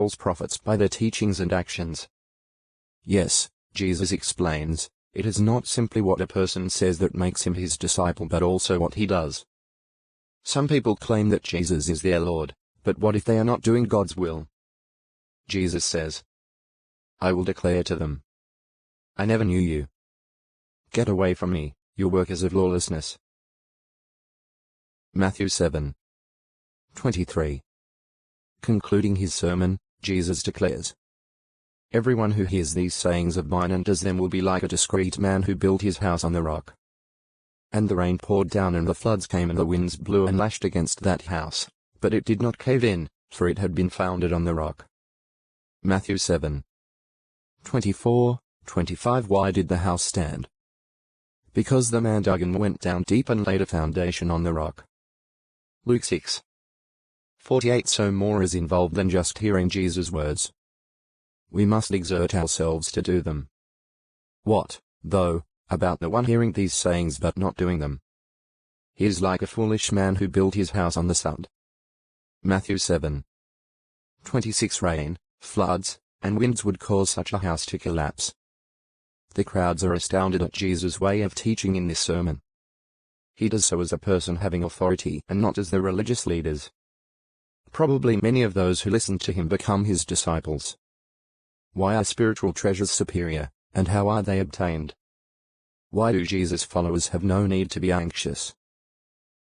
false prophets by their teachings and actions. Yes, Jesus explains, it is not simply what a person says that makes him his disciple but also what he does. Some people claim that Jesus is their Lord, but what if they are not doing God's will? Jesus says, I will declare to them, I never knew you. Get away from me, you workers of lawlessness. Matthew 7:23. Concluding his sermon, Jesus declares, everyone who hears these sayings of mine and does them will be like a discreet man who built his house on the rock. And the rain poured down and the floods came and the winds blew and lashed against that house, but it did not cave in, for it had been founded on the rock. Matthew 7:24-25. Why did the house stand? Because the man dug and went down deep and laid a foundation on the rock. Luke 6:48. So more is involved than just hearing Jesus' words. We must exert ourselves to do them. What, though, about the one hearing these sayings but not doing them? He is like a foolish man who built his house on the sand. Matthew 7:26. Rain, floods, and winds would cause such a house to collapse. The crowds are astounded at Jesus' way of teaching in this sermon. He does so as a person having authority and not as the religious leaders. Probably many of those who listen to him become his disciples. Why are spiritual treasures superior, and how are they obtained? Why do Jesus' followers have no need to be anxious?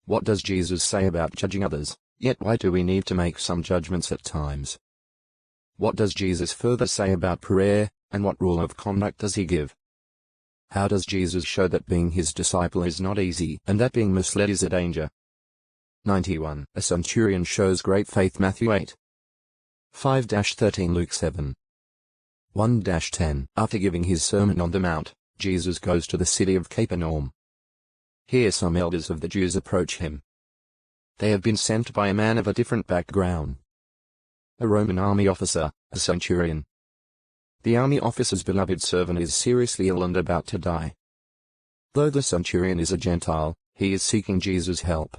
What does Jesus say about judging others, yet why do we need to make some judgments at times? What does Jesus further say about prayer, and what rule of conduct does he give? How does Jesus show that being his disciple is not easy, and that being misled is a danger? 91. A centurion shows great faith. Matthew 8:5-13. Luke 7:1-10. After giving his Sermon on the Mount, Jesus goes to the city of Capernaum. Here some elders of the Jews approach him. They have been sent by a man of a different background. A Roman army officer, a centurion. The army officer's beloved servant is seriously ill and about to die. Though the centurion is a Gentile, he is seeking Jesus' help.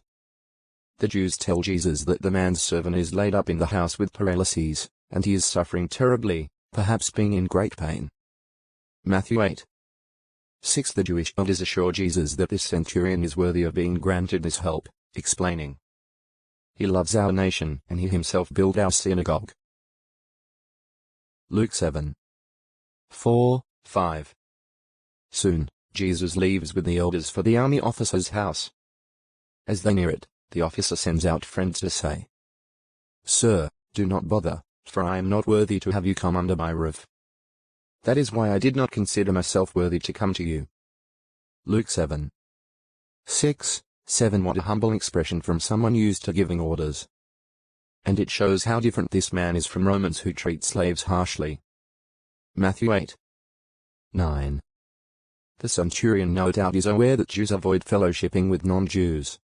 The Jews tell Jesus that the man's servant is laid up in the house with paralysis, and he is suffering terribly, perhaps being in great pain. Matthew 8:6. The Jewish elders assure Jesus that this centurion is worthy of being granted this help, explaining, he loves our nation and he himself built our synagogue. Luke 7:4-5. Soon, Jesus leaves with the elders for the army officer's house. As they near it, the officer sends out friends to say, Sir, do not bother, for I am not worthy to have you come under my roof. That is why I did not consider myself worthy to come to you. Luke 7:6-7. What a humble expression from someone used to giving orders. And it shows how different this man is from Romans who treat slaves harshly. Matthew 8:9. The centurion no doubt is aware that Jews avoid fellowshipping with non-Jews.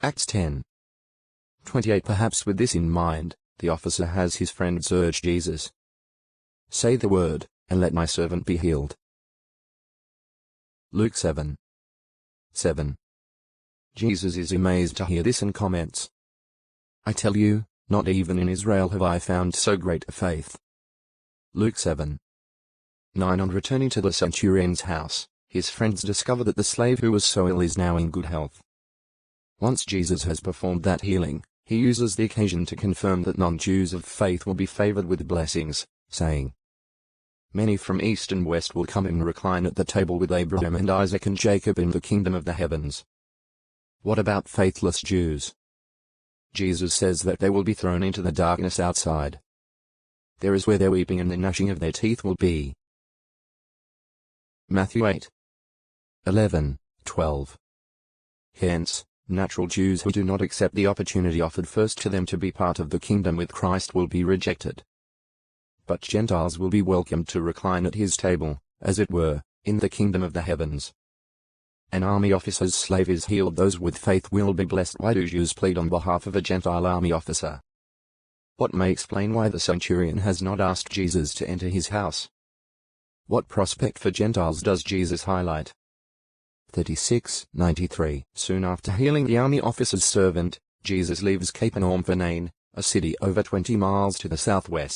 Acts 10:28. Perhaps with this in mind, the officer has his friends urge Jesus, say the word, and let my servant be healed. Luke 7:7. Jesus is amazed to hear this and comments, I tell you, not even in Israel have I found so great a faith. Luke 7:9. On returning to the centurion's house, his friends discover that the slave who was so ill is now in good health. Once Jesus has performed that healing, he uses the occasion to confirm that non-Jews of faith will be favored with blessings, saying, many from east and west will come and recline at the table with Abraham and Isaac and Jacob in the kingdom of the heavens. What about faithless Jews? Jesus says that they will be thrown into the darkness outside. There is where their weeping and the gnashing of their teeth will be. Matthew 8:11-12. Hence, natural Jews who do not accept the opportunity offered first to them to be part of the kingdom with Christ will be rejected. But Gentiles will be welcomed to recline at his table, as it were, in the kingdom of the heavens. An army officer's slave is healed. Those with faith will be blessed. Why do Jews plead on behalf of a Gentile army officer? What may explain why the centurion has not asked Jesus to enter his house? What prospect for Gentiles does Jesus highlight? 36:93. Soon after healing the army officer's servant, Jesus leaves Capernaum for Nain, a city over 20 miles to the southwest.